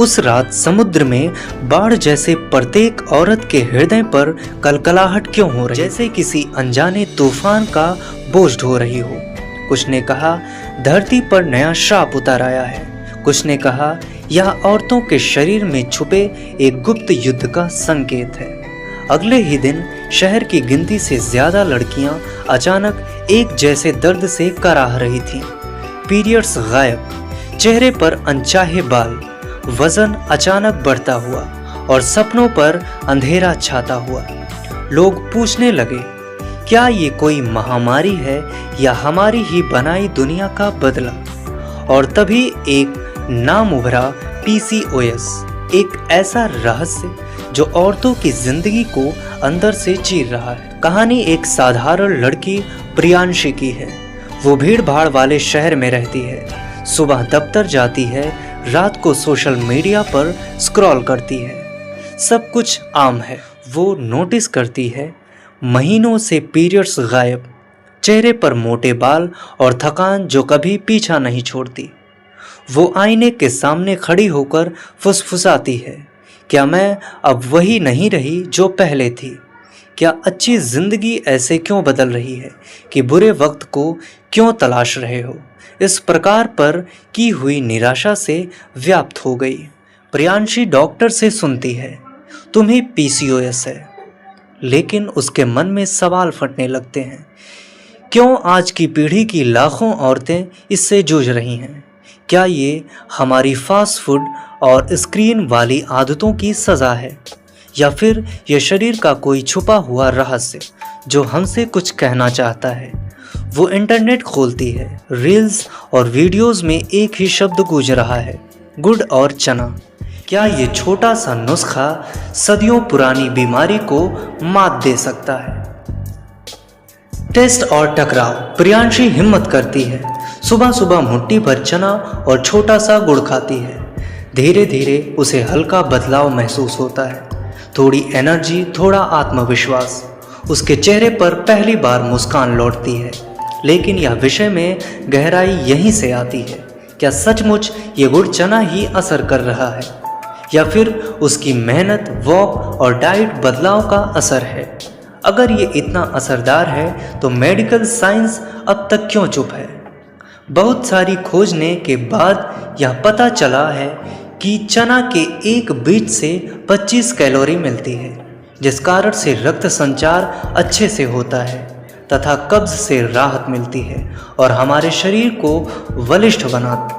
उस रात समुद्र में बाढ़ जैसे प्रत्येक औरत के हृदय पर कलकलाहट क्यों हो रही, जैसे किसी अनजाने तूफान का बोझ ढो रही हो। कुछ ने कहा धरती पर नया श्राप उतर आया है, कुछ ने कहा यह औरतों के शरीर में छुपे एक गुप्त युद्ध का संकेत है। अगले ही दिन शहर की गिनती से ज्यादा लड़कियां अचानक एक जैसे दर्द से कराह रही थीं। पीरियड्स गायब, चेहरे पर अनचाहे बाल, वजन अचानक बढ़ता हुआ और सपनों पर अंधेरा छाता हुआ। लोग पूछने लगे क्या ये कोई महामारी है या हमारी ही बनाई दुनिया का बदला। और तभी एक नाम उभरा, PCOS, एक ऐसा रहस्य जो औरतों की जिंदगी को अंदर से चीर रहा है। कहानी एक साधारण लड़की प्रियांशी की है। वो भीड़ भाड़ वाले शहर में रहती है, सुबह दफ्तर जाती है, रात को सोशल मीडिया पर स्क्रॉल करती है। सब कुछ आम है। वो नोटिस करती है महीनों से पीरियड्स गायब, चेहरे पर मोटे बाल और थकान जो कभी पीछा नहीं छोड़ती। वो आईने के सामने खड़ी होकर फुसफुसाती है, क्या मैं अब वही नहीं रही जो पहले थी? क्या अच्छी जिंदगी ऐसे क्यों बदल रही है कि बुरे वक्त को क्यों तलाश रहे हो? इस प्रकार पर की हुई निराशा से व्याप्त हो गई। प्रियांशी डॉक्टर से सुनती है तुम्हें PCOS है, लेकिन उसके मन में सवाल फटने लगते हैं, क्यों आज की पीढ़ी की लाखों औरतें इससे जूझ रही हैं? क्या ये हमारी फास्ट फूड और स्क्रीन वाली आदतों की सज़ा है, या फिर यह शरीर का कोई छुपा हुआ रहस्य जो हमसे कुछ कहना चाहता है? वो इंटरनेट खोलती है, रील्स और वीडियोस में एक ही शब्द गूंज रहा है, गुड़ और चना। क्या ये छोटा सा नुस्खा सदियों पुरानी बीमारी को मात दे सकता है? टेस्ट और टकराव। प्रियांशी हिम्मत करती है, सुबह सुबह मुट्ठी भर चना और छोटा सा गुड़ खाती है। धीरे धीरे उसे हल्का बदलाव महसूस होता है, थोड़ी एनर्जी, थोड़ा आत्मविश्वास। उसके चेहरे पर पहली बार मुस्कान लौटती है। लेकिन यह विषय में गहराई यहीं से आती है। क्या सचमुच ये गुड़ चना ही असर कर रहा है, या फिर उसकी मेहनत, वॉक और डाइट बदलाव का असर है? अगर ये इतना असरदार है तो मेडिकल साइंस अब तक क्यों चुप है? बहुत सारी खोजने के बाद यह पता चला है कि चना के एक बीज से 25 कैलोरी मिलती है, जिस कारण से रक्त संचार अच्छे से होता है तथा कब्ज से राहत मिलती है और हमारे शरीर को बलिष्ठ बनाती है।